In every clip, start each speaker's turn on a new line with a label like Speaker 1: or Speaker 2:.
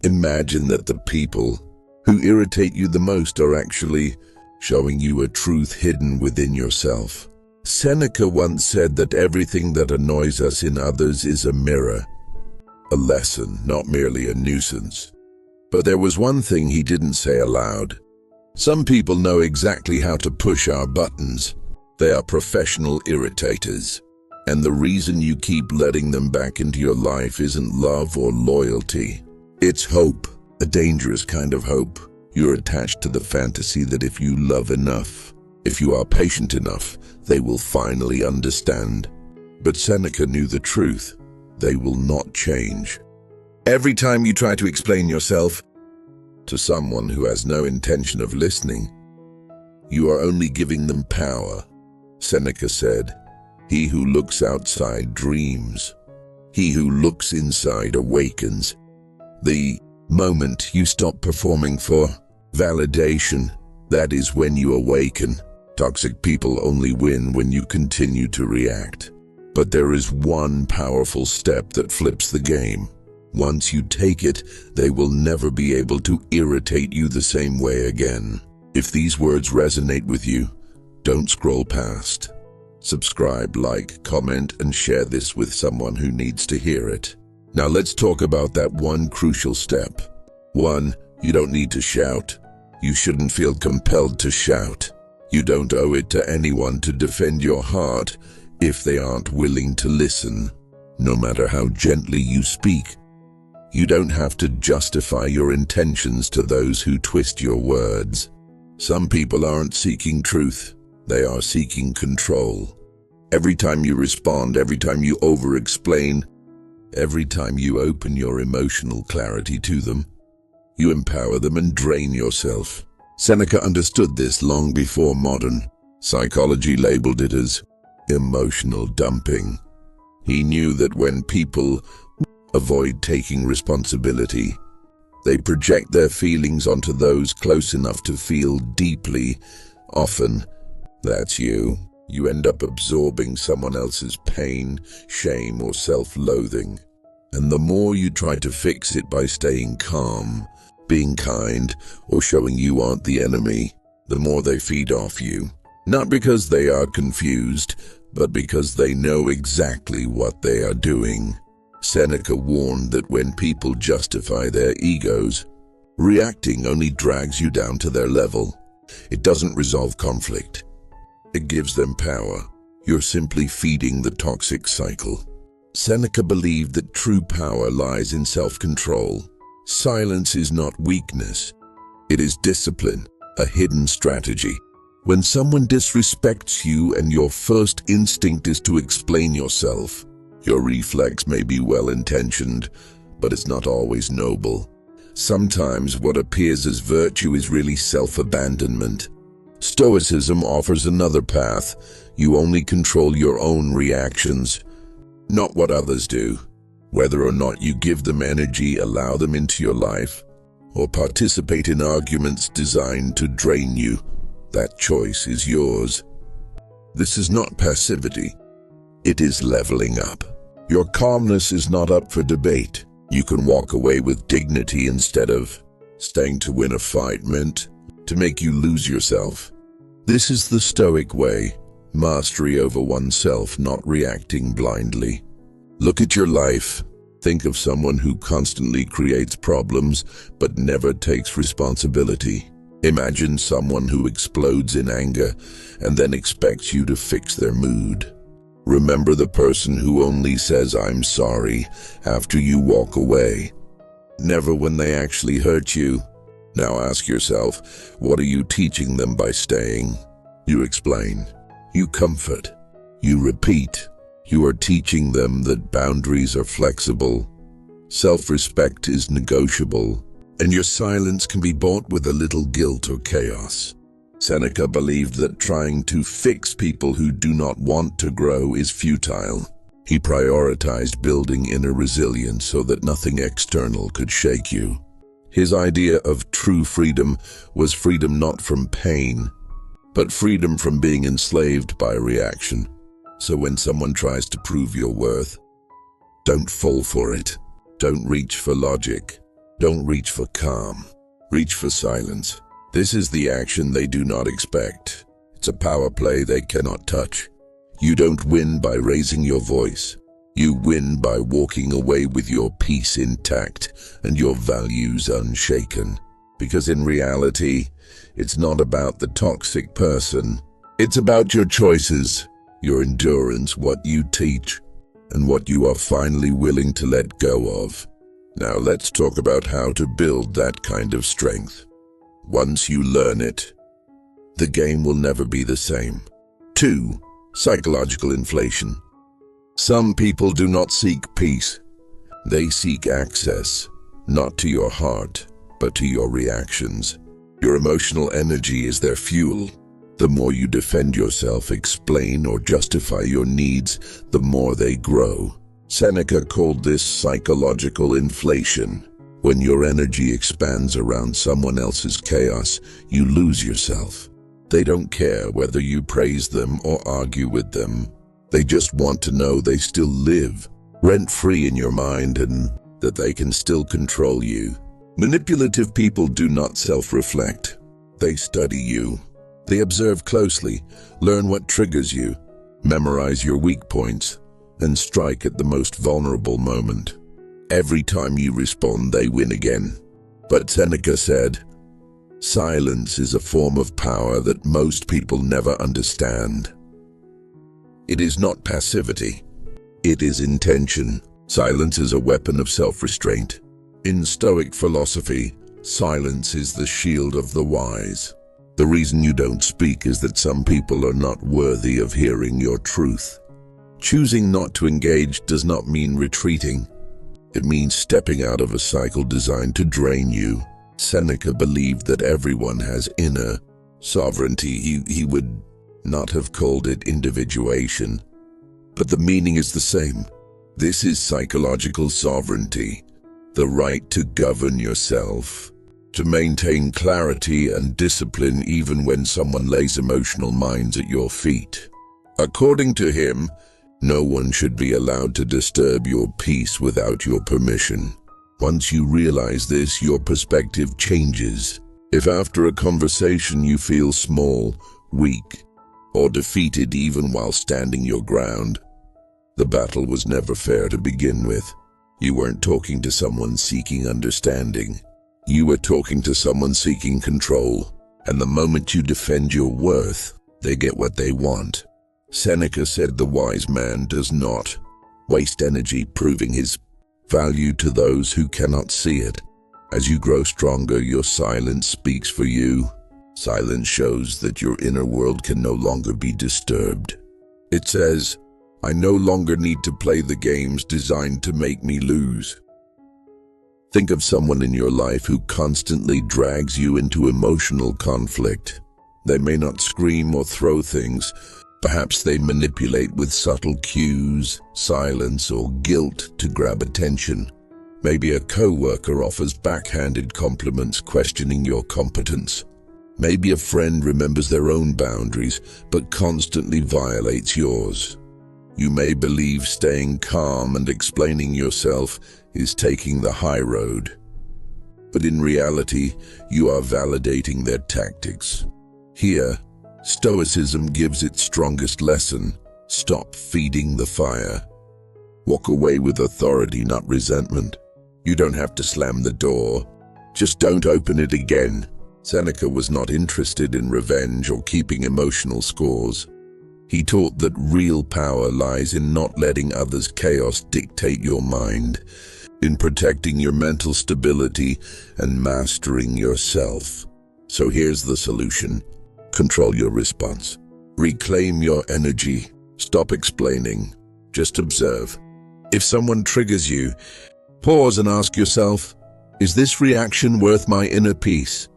Speaker 1: Imagine that the people who irritate you the most are actually showing you a truth hidden within yourself. Seneca once said that everything that annoys us in others is a mirror, a lesson, not merely a nuisance. But there was one thing he didn't say aloud. Some people know exactly how to push our buttons. They are professional irritators. And the reason you keep letting them back into your life isn't love or loyalty. It's hope, a dangerous kind of hope. You're attached to the fantasy that if you love enough, if you are patient enough, they will finally understand. But Seneca knew the truth. They will not change. Every time you try to explain yourself to someone who has no intention of listening, you are only giving them power. Seneca said, "He who looks outside dreams. He who looks inside awakens." The moment you stop performing for validation, that is when you awaken. Toxic people only win when you continue to react. But there is one powerful step that flips the game. Once you take it, they will never be able to irritate you the same way again. If these words resonate with you, don't scroll past. Subscribe, like, comment, and share this with someone who needs to hear it. Now let's talk about that one crucial step. 1. You don't need to shout. You shouldn't feel compelled to shout. You don't owe it to anyone to defend your heart if they aren't willing to listen, no matter how gently you speak. You don't have to justify your intentions to those who twist your words. Some people aren't seeking truth. They are seeking control. Every time you respond, every time you over-explain, every time you open your emotional clarity to them, you empower them and drain yourself. Seneca understood this long before modern psychology labeled it as emotional dumping. He knew that when people avoid taking responsibility, they project their feelings onto those close enough to feel deeply. Often, that's you. You end up absorbing someone else's pain, shame, or self-loathing. And the more you try to fix it by staying calm, being kind, or showing you aren't the enemy, the more they feed off you. Not because they are confused, but because they know exactly what they are doing. Seneca warned that when people justify their egos, reacting only drags you down to their level. It doesn't resolve conflict. It gives them power. You're simply feeding the toxic cycle. Seneca believed that true power lies in self-control. Silence is not weakness. It is discipline, a hidden strategy. When someone disrespects you and your first instinct is to explain yourself, your reflex may be well-intentioned, but it's not always noble. Sometimes what appears as virtue is really self-abandonment. Stoicism offers another path. You only control your own reactions, not what others do. Whether or not you give them energy, allow them into your life, or participate in arguments designed to drain you, that choice is yours. This is not passivity. It is leveling up. Your calmness is not up for debate. You can walk away with dignity instead of staying to win a fight meant to make you lose yourself. This is the Stoic way, mastery over oneself, not reacting blindly. Look at your life. Think of someone who constantly creates problems but never takes responsibility. Imagine someone who explodes in anger and then expects you to fix their mood. Remember the person who only says "I'm sorry" after you walk away. Never when they actually hurt you. Now ask yourself, what are you teaching them by staying? You explain. You comfort. You repeat. You are teaching them that boundaries are flexible. Self-respect is negotiable. And your silence can be bought with a little guilt or chaos. Seneca believed that trying to fix people who do not want to grow is futile. He prioritized building inner resilience so that nothing external could shake you. His idea of true freedom was freedom not from pain, but freedom from being enslaved by reaction. So when someone tries to prove your worth, don't fall for it. Don't reach for logic. Don't reach for calm. Reach for silence. This is the action they do not expect. It's a power play they cannot touch. You don't win by raising your voice. You win by walking away with your peace intact and your values unshaken. Because in reality, it's not about the toxic person. It's about your choices, your endurance, what you teach, and what you are finally willing to let go of. Now let's talk about how to build that kind of strength. Once you learn it, the game will never be the same. 2. Psychological inflation. Some people do not seek peace. They seek access, not to your heart, but to your reactions. Your emotional energy is their fuel. The more you defend yourself, explain, or justify your needs, the more they grow. Seneca called this psychological inflation. When your energy expands around someone else's chaos, you lose yourself. They don't care whether you praise them or argue with them. They just want to know they still live, rent-free in your mind, and that they can still control you. Manipulative people do not self-reflect. They study you. They observe closely, learn what triggers you, memorize your weak points, and strike at the most vulnerable moment. Every time you respond, they win again. But Seneca said, silence is a form of power that most people never understand. It is not passivity. It is intention. Silence is a weapon of self-restraint. In Stoic philosophy, silence is the shield of the wise. The reason you don't speak is that some people are not worthy of hearing your truth. Choosing not to engage does not mean retreating. It means stepping out of a cycle designed to drain you. Seneca believed that everyone has inner sovereignty. He would not have called it individuation, but the meaning is the same. This is psychological sovereignty, the right to govern yourself, to maintain clarity and discipline even when someone lays emotional mines at your feet. According to him, no one should be allowed to disturb your peace without your permission. Once you realize this, your perspective changes. If after a conversation you feel small, weak, or defeated even while standing your ground, the battle was never fair to begin with. You weren't talking to someone seeking understanding. You were talking to someone seeking control. And the moment you defend your worth, they get what they want. Seneca said the wise man does not waste energy proving his value to those who cannot see it. As you grow stronger, your silence speaks for you. Silence shows that your inner world can no longer be disturbed. It says, I no longer need to play the games designed to make me lose. Think of someone in your life who constantly drags you into emotional conflict. They may not scream or throw things. Perhaps they manipulate with subtle cues, silence, or guilt to grab attention. Maybe a coworker offers backhanded compliments questioning your competence. Maybe a friend remembers their own boundaries but constantly violates yours. You may believe staying calm and explaining yourself is taking the high road. But in reality, you are validating their tactics. Here, Stoicism gives its strongest lesson. Stop feeding the fire. Walk away with authority, not resentment. You don't have to slam the door. Just don't open it again. Seneca was not interested in revenge or keeping emotional scores. He taught that real power lies in not letting others' chaos dictate your mind, in protecting your mental stability and mastering yourself. So here's the solution. Control your response. Reclaim your energy. Stop explaining. Just observe. If someone triggers you, pause and ask yourself, is this reaction worth my inner peace?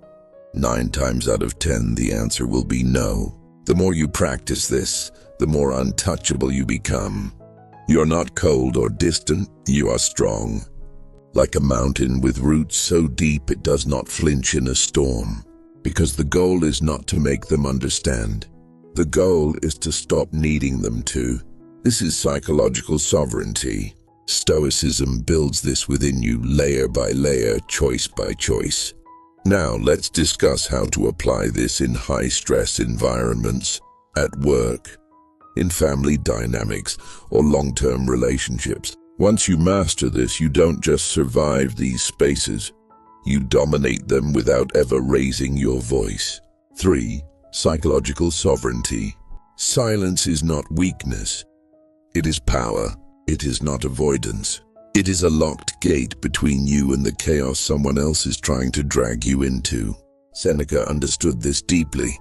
Speaker 1: 9 times out of 10, the answer will be no. The more you practice this, the more untouchable you become. You're not cold or distant, you are strong. Like a mountain with roots so deep it does not flinch in a storm. Because the goal is not to make them understand. The goal is to stop needing them to. This is psychological sovereignty. Stoicism builds this within you layer by layer, choice by choice. Now let's discuss how to apply this in high-stress environments, at work, in family dynamics, or long-term relationships. Once you master this, you don't just survive these spaces. You dominate them without ever raising your voice. 3. Psychological sovereignty. Silence is not weakness. It is power. It is not avoidance. It is a locked gate between you and the chaos someone else is trying to drag you into. Seneca understood this deeply.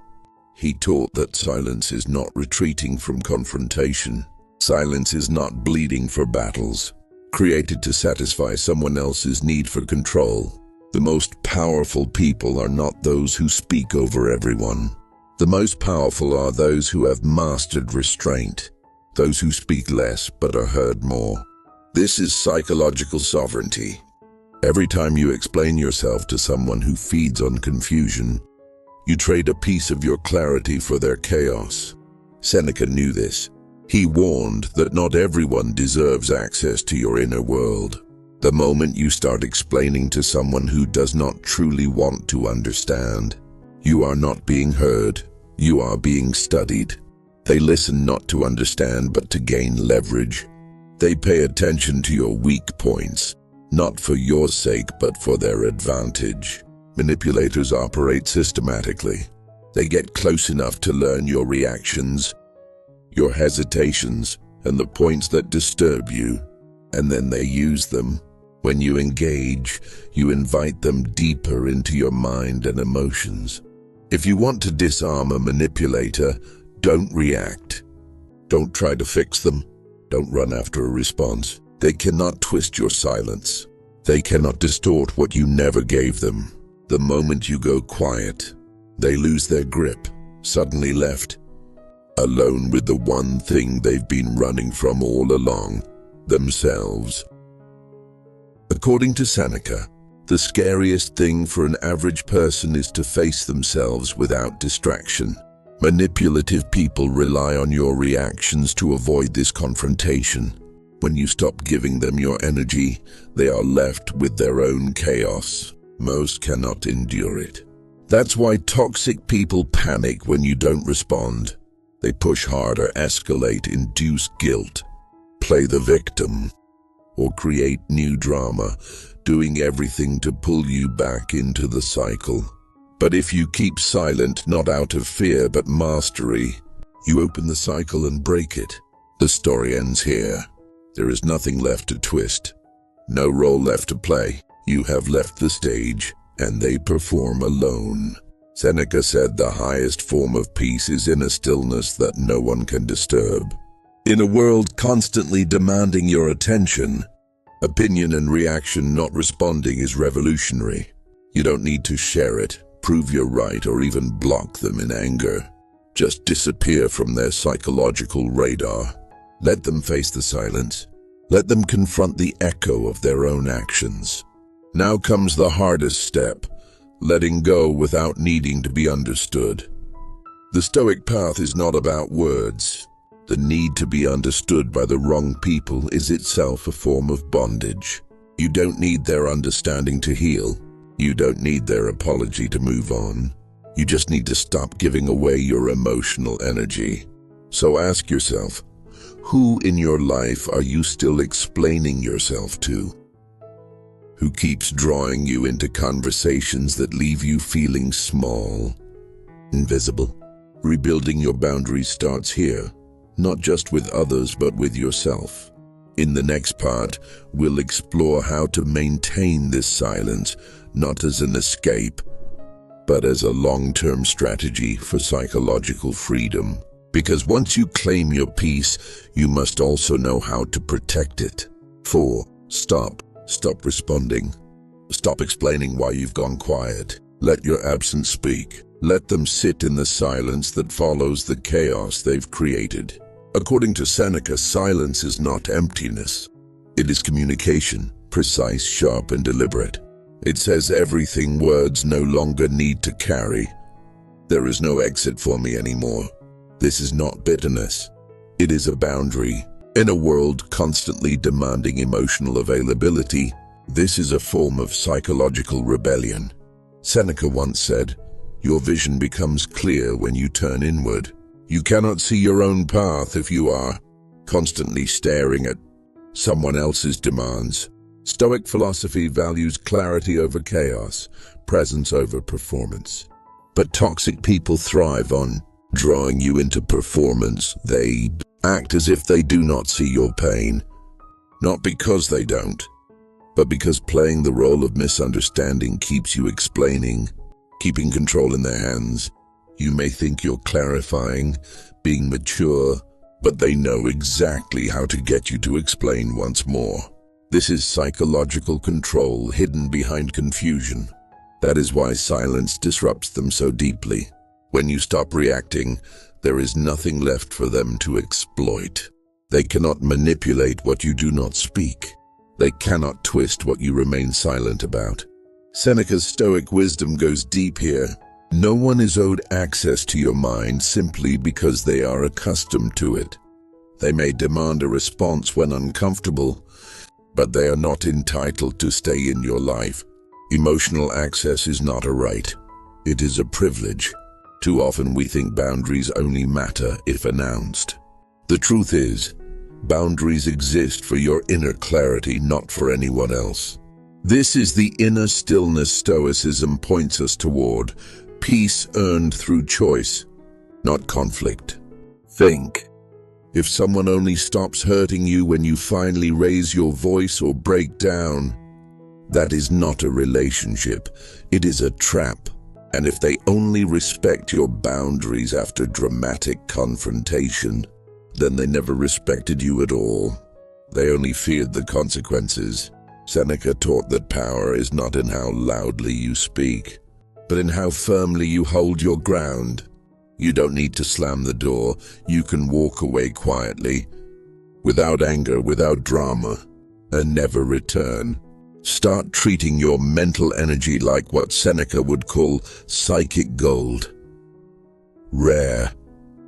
Speaker 1: He taught that silence is not retreating from confrontation. Silence is not bleeding for battles, created to satisfy someone else's need for control. The most powerful people are not those who speak over everyone. The most powerful are those who have mastered restraint, those who speak less but are heard more. This is psychological sovereignty. Every time you explain yourself to someone who feeds on confusion, you trade a piece of your clarity for their chaos. Seneca knew this. He warned that not everyone deserves access to your inner world. The moment you start explaining to someone who does not truly want to understand, you are not being heard, you are being studied. They listen not to understand but to gain leverage. They pay attention to your weak points, not for your sake but for their advantage. Manipulators operate systematically. They get close enough to learn your reactions, your hesitations, and the points that disturb you, and then they use them. When you engage, you invite them deeper into your mind and emotions. If you want to disarm a manipulator, don't react. Don't try to fix them. Don't run after a response. They cannot twist your silence. They cannot distort what you never gave them. The moment you go quiet, they lose their grip, suddenly left alone with the one thing they've been running from all along, themselves. According to Seneca, the scariest thing for an average person is to face themselves without distraction. Manipulative people rely on your reactions to avoid this confrontation. When you stop giving them your energy, they are left with their own chaos. Most cannot endure it. That's why toxic people panic when you don't respond. They push harder, escalate, induce guilt, play the victim, or create new drama, doing everything to pull you back into the cycle. But if you keep silent, not out of fear but mastery, you open the cycle and break it. The story ends here. There is nothing left to twist, no role left to play. You have left the stage, and they perform alone. Seneca said the highest form of peace is inner stillness that no one can disturb. In a world constantly demanding your attention, opinion and reaction not responding is revolutionary. You don't need to share it, prove you're right, or even block them in anger. Just disappear from their psychological radar. Let them face the silence. Let them confront the echo of their own actions. Now comes the hardest step, letting go without needing to be understood. The Stoic path is not about words. The need to be understood by the wrong people is itself a form of bondage. You don't need their understanding to heal. You don't need their apology to move on. You just need to stop giving away your emotional energy. So ask yourself, who in your life are you still explaining yourself to? Who keeps drawing you into conversations that leave you feeling small, invisible? Rebuilding your boundaries starts here, not just with others but with yourself. In the next part, we'll explore how to maintain this silence, not as an escape, but as a long-term strategy for psychological freedom. Because once you claim your peace, you must also know how to protect it. 4. Stop responding. Stop explaining why you've gone quiet. Let your absence speak. Let them sit in the silence that follows the chaos they've created. According to Seneca, silence is not emptiness. It is communication, precise, sharp, and deliberate. It says everything words no longer need to carry. There is no exit for me anymore. This is not bitterness. It is a boundary. In a world constantly demanding emotional availability, this is a form of psychological rebellion. Seneca once said, "Your vision becomes clear when you turn inward. You cannot see your own path if you are constantly staring at someone else's demands." Stoic philosophy values clarity over chaos, presence over performance. But toxic people thrive on drawing you into performance. They act as if they do not see your pain, not because they don't, but because playing the role of misunderstanding keeps you explaining, keeping control in their hands. You may think you're clarifying, being mature, but they know exactly how to get you to explain once more. This is psychological control hidden behind confusion. That is why silence disrupts them so deeply. When you stop reacting, there is nothing left for them to exploit. They cannot manipulate what you do not speak. They cannot twist what you remain silent about. Seneca's Stoic wisdom goes deep here. No one is owed access to your mind simply because they are accustomed to it. They may demand a response when uncomfortable, but they are not entitled to stay in your life. Emotional access is not a right. It is a privilege. Too often we think boundaries only matter if announced. The truth is, boundaries exist for your inner clarity, not for anyone else. This is the inner stillness Stoicism points us toward, peace earned through choice, not conflict. Think. If someone only stops hurting you when you finally raise your voice or break down, that is not a relationship, it is a trap. And if they only respect your boundaries after dramatic confrontation, then they never respected you at all. They only feared the consequences. Seneca taught that power is not in how loudly you speak, but in how firmly you hold your ground. You don't need to slam the door. You can walk away quietly, without anger, without drama, and never return. Start treating your mental energy like what Seneca would call psychic gold. Rare,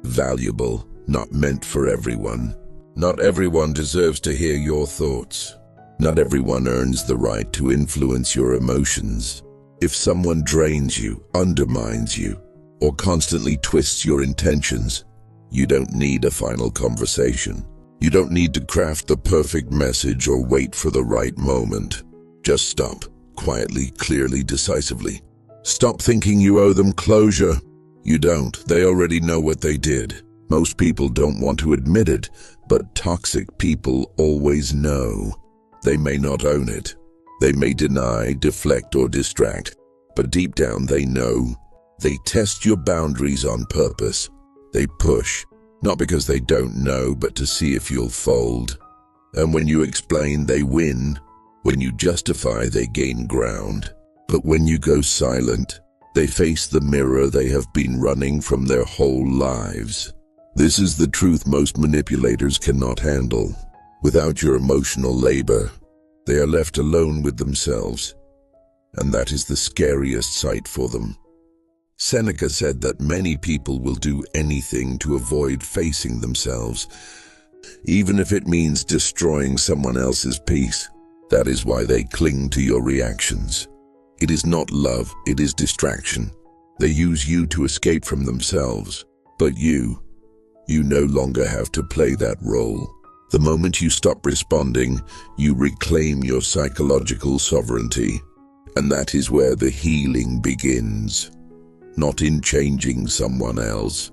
Speaker 1: valuable, not meant for everyone. Not everyone deserves to hear your thoughts. Not everyone earns the right to influence your emotions. If someone drains you, undermines you, or constantly twists your intentions, you don't need a final conversation. You don't need to craft the perfect message or wait for the right moment. Just stop, quietly, clearly, decisively. Stop thinking you owe them closure. You don't. They already know what they did. Most people don't want to admit it, but toxic people always know. They may not own it. They may deny, deflect, or distract, but deep down they know. They test your boundaries on purpose. They push, not because they don't know, but to see if you'll fold. And when you explain, they win. When you justify, they gain ground. But when you go silent, they face the mirror they have been running from their whole lives. This is the truth most manipulators cannot handle. Without your emotional labor, they are left alone with themselves. And that is the scariest sight for them. Seneca said that many people will do anything to avoid facing themselves, even if it means destroying someone else's peace. That is why they cling to your reactions. It is not love, it is distraction. They use you to escape from themselves. But you no longer have to play that role. The moment you stop responding, you reclaim your psychological sovereignty. And that is where the healing begins. Not in changing someone else,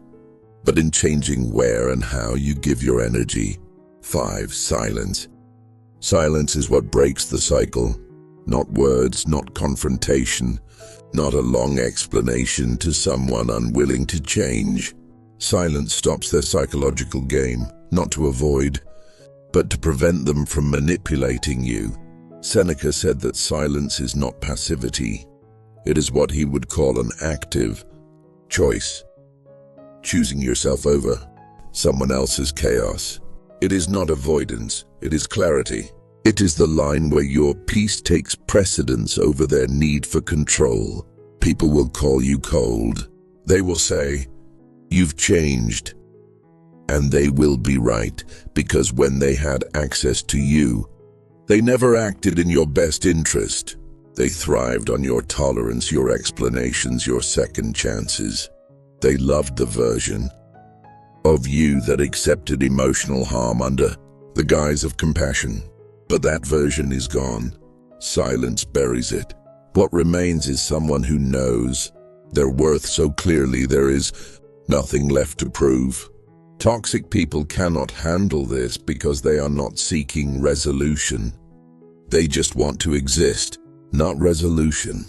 Speaker 1: but in changing where and how you give your energy. 5. Silence. Silence is what breaks the cycle. Not words, not confrontation, not a long explanation to someone unwilling to change. Silence stops their psychological game, not to avoid, but to prevent them from manipulating you. Seneca said that silence is not passivity. It is what he would call an active choice. Choosing yourself over someone else's chaos. It is not avoidance, it is clarity. It is the line where your peace takes precedence over their need for control. People will call you cold. They will say, "You've changed." And they will be right, because when they had access to you, they never acted in your best interest. They thrived on your tolerance, your explanations, your second chances. They loved the version of you that accepted emotional harm under the guise of compassion. But that version is gone. Silence buries it. What remains is someone who knows their worth so clearly there is nothing left to prove. Toxic people cannot handle this because they are not seeking resolution. They just want to exist, not resolution.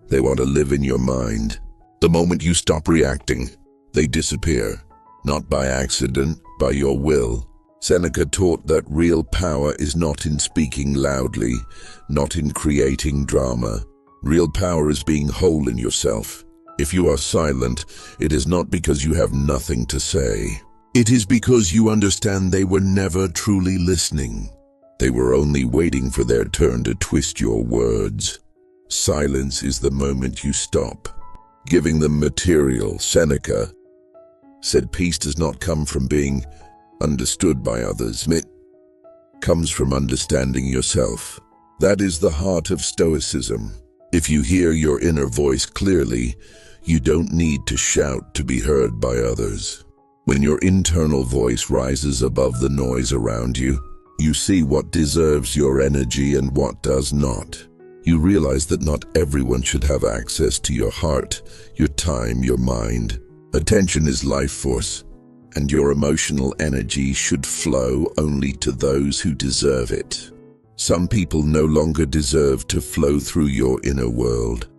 Speaker 1: They want to live in your mind. The moment you stop reacting, they disappear. Not by accident, by your will. Seneca taught that real power is not in speaking loudly, not in creating drama. Real power is being whole in yourself. If you are silent, it is not because you have nothing to say. It is because you understand they were never truly listening. They were only waiting for their turn to twist your words. Silence is the moment you stop giving them material. Seneca said peace does not come from being understood by others. It comes from understanding yourself. That is the heart of Stoicism. If you hear your inner voice clearly, you don't need to shout to be heard by others. When your internal voice rises above the noise around you, you see what deserves your energy and what does not. You realize that not everyone should have access to your heart, your time, your mind. Attention is life force, and your emotional energy should flow only to those who deserve it. Some people no longer deserve to flow through your inner world.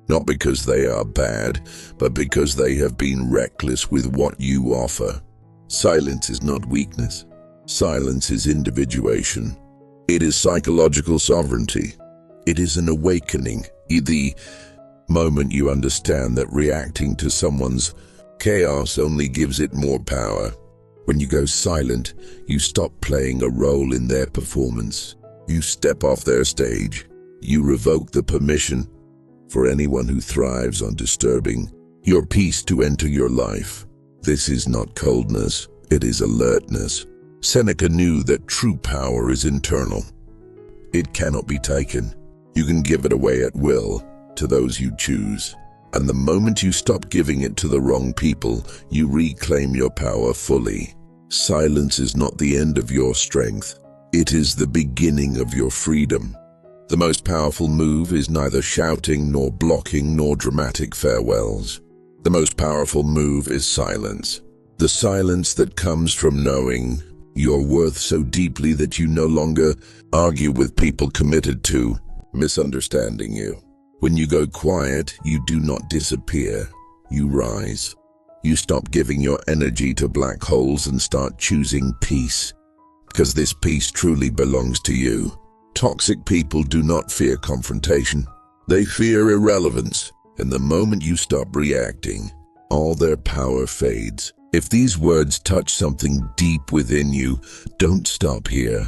Speaker 1: Not because they are bad, but because they have been reckless with what you offer. Silence is not weakness. Silence is individuation. It is psychological sovereignty. It is an awakening. The moment you understand that reacting to someone's chaos only gives it more power. When you go silent, you stop playing a role in their performance. You step off their stage. You revoke the permission for anyone who thrives on disturbing your peace to enter your life. This is not coldness, it is alertness. Seneca knew that true power is internal. It cannot be taken. You can give it away at will to those you choose. And the moment you stop giving it to the wrong people, you reclaim your power fully. Silence is not the end of your strength. It is the beginning of your freedom. The most powerful move is neither shouting nor blocking nor dramatic farewells. The most powerful move is silence. The silence that comes from knowing your worth so deeply that you no longer argue with people committed to misunderstanding you. When you go quiet, you do not disappear. You rise. You stop giving your energy to black holes and start choosing peace, because this peace truly belongs to you. Toxic people do not fear confrontation. They fear irrelevance. And the moment you stop reacting, all their power fades. If these words touch something deep within you, don't stop here.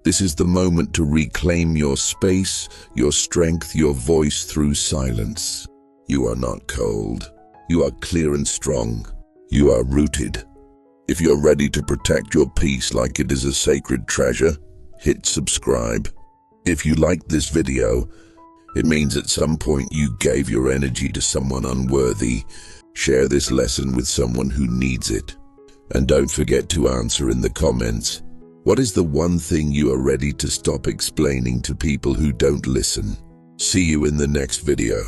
Speaker 1: This is the moment to reclaim your space, your strength, your voice through silence. You are not cold. You are clear and strong. You are rooted. If you're ready to protect your peace like it is a sacred treasure, hit subscribe. If you liked this video, it means at some point you gave your energy to someone unworthy. Share this lesson with someone who needs it. And don't forget to answer in the comments, what is the one thing you are ready to stop explaining to people who don't listen? See you in the next video.